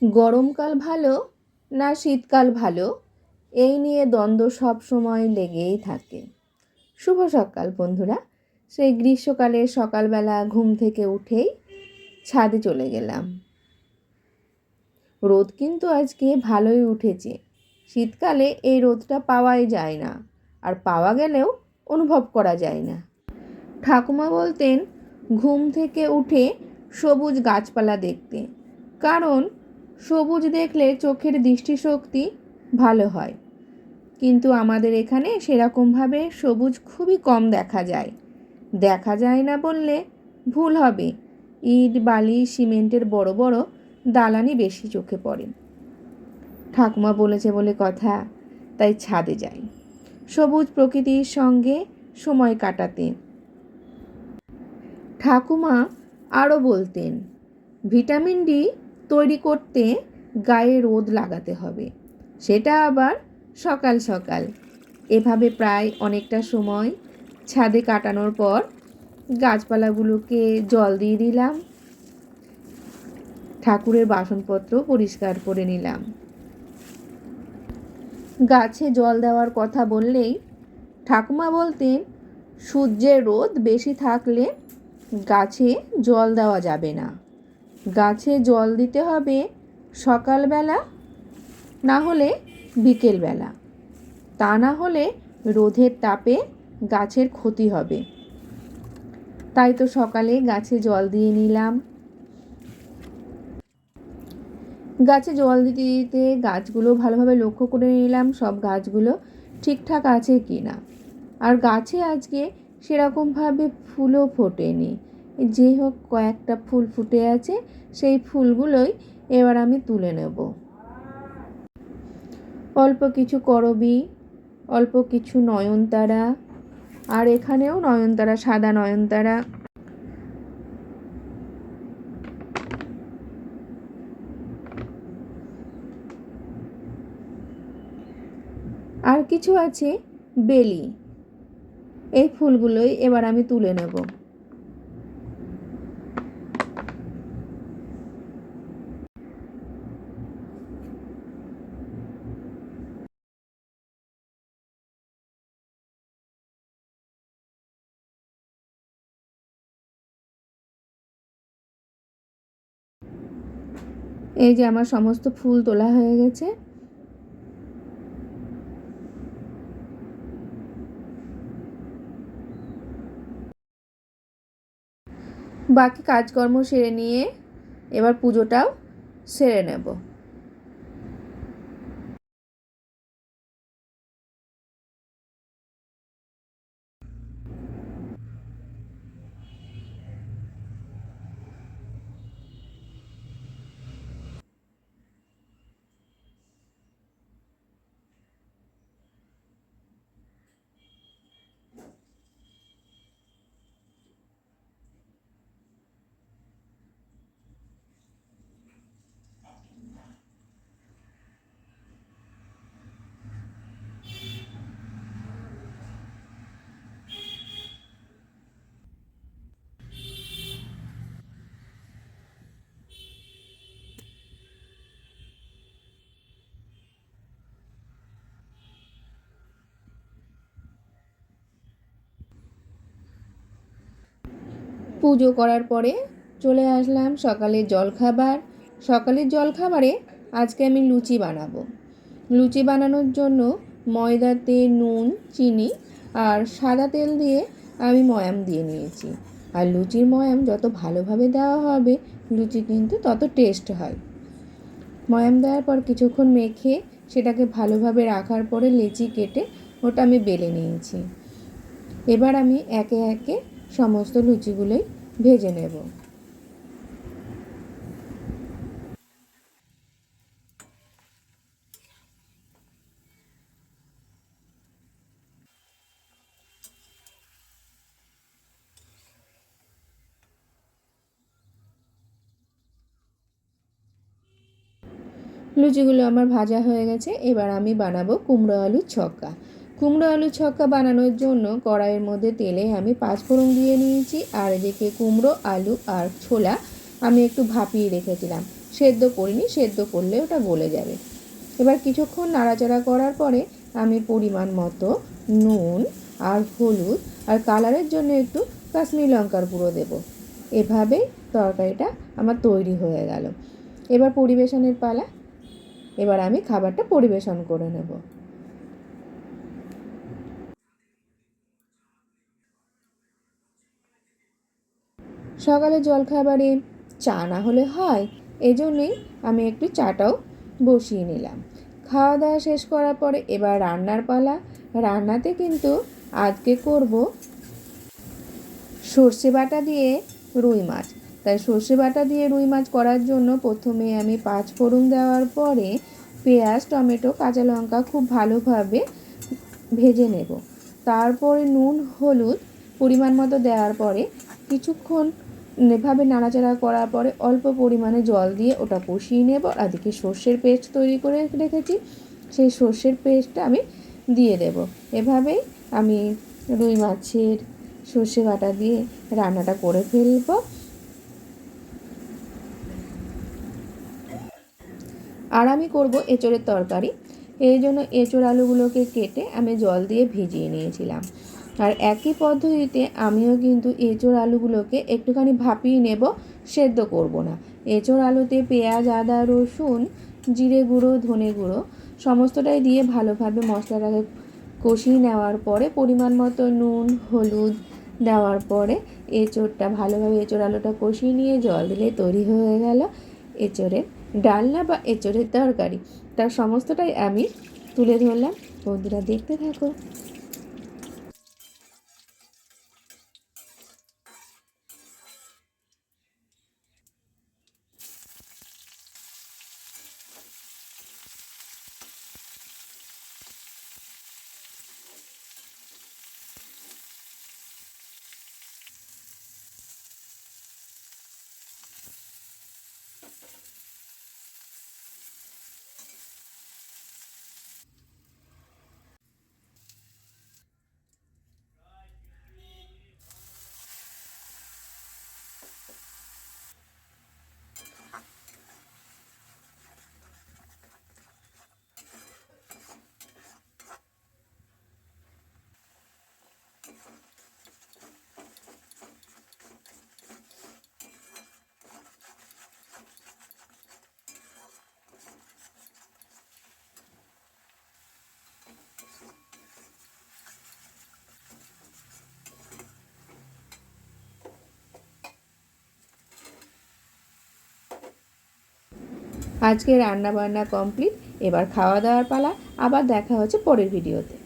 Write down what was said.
গরমকাল ভালো না শীতকাল ভালো, এই নিয়ে দ্বন্দ্ব সব সময় লেগেই থাকে। শুভ সকাল বন্ধুরা। সেই গ্রীষ্মকালে সকালবেলা ঘুম থেকে উঠেই ছাদে চলে গেলাম। রোদ কিন্তু আজকে ভালোই উঠেছে। শীতকালে এই রোদটা পাওয়াই যায় না, আর পাওয়া গেলেও অনুভব করা যায় না। ঠাকুমা বলতেন ঘুম থেকে উঠে সবুজ গাছপালা দেখতে, কারণ সবুজ দেখলে চোখের দৃষ্টিশক্তি ভালো হয়। কিন্তু আমাদের এখানে সেরকমভাবে সবুজ খুবই কম দেখা যায়। দেখা যায় না বললে ভুল হবে, ইট বালি সিমেন্টের বড় বড় দালানই বেশি চোখে পড়ে। ঠাকুমা বলেছে বলে কথা, তাই ছাদে যাই সবুজ প্রকৃতির সঙ্গে সময় কাটাতে। ঠাকুমা আরও বলতেন ভিটামিন ডি তৈরি করতে গায়ে রোদ লাগাতে হবে, সেটা আবার সকাল সকাল। এভাবে প্রায় অনেকটা সময় ছাদে কাটানোর পর গাছপালাগুলোকে জল দিয়ে দিলাম, ঠাকুরের বাসনপত্র পরিষ্কার করে নিলাম। গাছে জল দেওয়ার কথা বললেই ঠাকুমা বলতেন সূর্যের রোদ বেশি থাকলে গাছে জল দেওয়া যাবে না। গাছে জল দিতে হবে সকালবেলা, না হলে বিকেলবেলা। তা না হলে রোদের তাপে গাছের ক্ষতি হবে। তাই তো সকালে গাছে জল দিয়ে নিলাম। গাছে জল দিতে দিতে গাছগুলো ভালোভাবে লক্ষ্য করে নিলাম সব গাছগুলো ঠিকঠাক আছে কি না। আর গাছে আজকে সেরকমভাবে ফুলও ফোটেনি, যে হোক কয়েকটা ফুল ফুটে আছে, সেই ফুলগুলোই এবার আমি তুলে নেব। অল্প কিছু করবী, অল্প কিছু নয়নতারা, আর এখানেও নয়নতারা, সাদা নয়নতারা। আর কিছু আছে বেলি। এই ফুলগুলোই এবার আমি তুলে নেব। এই যে আমার সমস্ত ফুল তোলা হয়ে গেছে। বাকি কাজকর্ম সেরে নিয়ে এবার পুজোটাও সেরে নেব। পুজো করার পরে চলে আসলাম সকালের জলখাবার। সকালের জলখাবারে আজকে আমি লুচি বানাবো। লুচি বানানোর জন্য ময়দাতে নুন, চিনি আর সাদা তেল দিয়ে আমি ময়াম দিয়ে নিয়েছি। আর লুচির ময়াম যত ভালোভাবে দেওয়া হবে লুচি কিন্তু তত টেস্ট হয়। ময়াম দেওয়ার পর কিছুক্ষণ মেখে সেটাকে ভালোভাবে রাখার পরে লেচি কেটে ওটা আমি বেলে নিয়েছি। এবার আমি একে একে সমস্ত লুচিগুলোই ভেজে নেব। লুচিগুলো আমার ভাজা হয়ে গেছে। এবার আমি বানাবো কুমড়ো আলুর ছক্কা। কুমড়ো আলুর ছক্কা বানানোর জন্য কড়াইয়ের মধ্যে তেলে আমি 5 ফোড়ন দিয়ে নিয়েছি, আর এদিকে কুমড়ো, আলু আর ছোলা আমি একটু ভাপিয়ে রেখেছিলাম, সেদ্ধ করিনি, সেদ্ধ করলে ওটা গলে যাবে। এবার কিছুক্ষণ নাড়াচাড়া করার পরে আমি পরিমাণ মতো নুন আর হলুদ আর কালারের জন্য একটু কাশ্মীরি লঙ্কার গুঁড়ো দেবো। এভাবেই তরকারিটা আমার তৈরি হয়ে গেল। এবার পরিবেশনের পালা। এবার আমি খাবারটা পরিবেশন করে নেব। সকালে জলখাবারে চা না হলে হয়, এজন্যই আমি একটু চাটাও বসিয়ে নিলাম। খাওয়া দাওয়া শেষ করার পরে এবার রান্নার পালা। রান্নাতে কিন্তু আজকে করব সর্ষে বাটা দিয়ে রুই মাছ। তাই সর্ষে বাটা দিয়ে রুই মাছ করার জন্য প্রথমে আমি 5 ফোড়ন দেওয়ার পরে পেঁয়াজ, টমেটো, কাঁচা লঙ্কা খুব ভালোভাবে ভেজে নেব। তারপরে নুন, হলুদ পরিমাণ মতো দেওয়ার পরে কিছুক্ষণ এভাবে নাড়াচাড়া করার পরে অল্প পরিমাণে জল দিয়ে ওটা কষিয়ে নেব। আর এদিকে সর্ষের পেস্ট তৈরি করে রেখেছি, সেই সর্ষের পেস্টটা আমি দিয়ে দেব। এভাবেই আমি রুই মাছের সর্ষে বাটা দিয়ে রান্নাটা করে ফেলব। আর আমি করব এঁচোড়ের তরকারি। এই জন্য এঁচোড় আলুগুলোকে কেটে আমি জল দিয়ে ভিজিয়ে নিয়েছিলাম। আর একই পদ্ধতিতে আমিও কিন্তু এঁচোড় আলুগুলোকে একটুখানি ভাপিয়ে নেব, সেদ্ধ করব না। এঁচোড় আলুতে পেঁয়াজ, আদা, রসুন, জিরে গুঁড়ো, ধনে গুঁড়ো সমস্তটাই দিয়ে ভালোভাবে মশলাটাকে কষিয়ে নেওয়ার পরে পরিমাণ মতো নুন, হলুদ দেওয়ার পরে এঁচোড়টা ভালোভাবে এঁচোড় আলুটা কষিয়ে নিয়ে জল দিলে তৈরি হয়ে গেল এঁচোড়ের ডালনা বা এঁচোড়ের তরকারি। তার সমস্তটাই আমি তুলে ধরলাম। বন্ধুরা দেখতে থাকো। আজকে রান্না বান্না কমপ্লিট। এবার খাওয়া দাওয়ার পালা। আবার দেখা হচ্ছে পরের ভিডিওতে।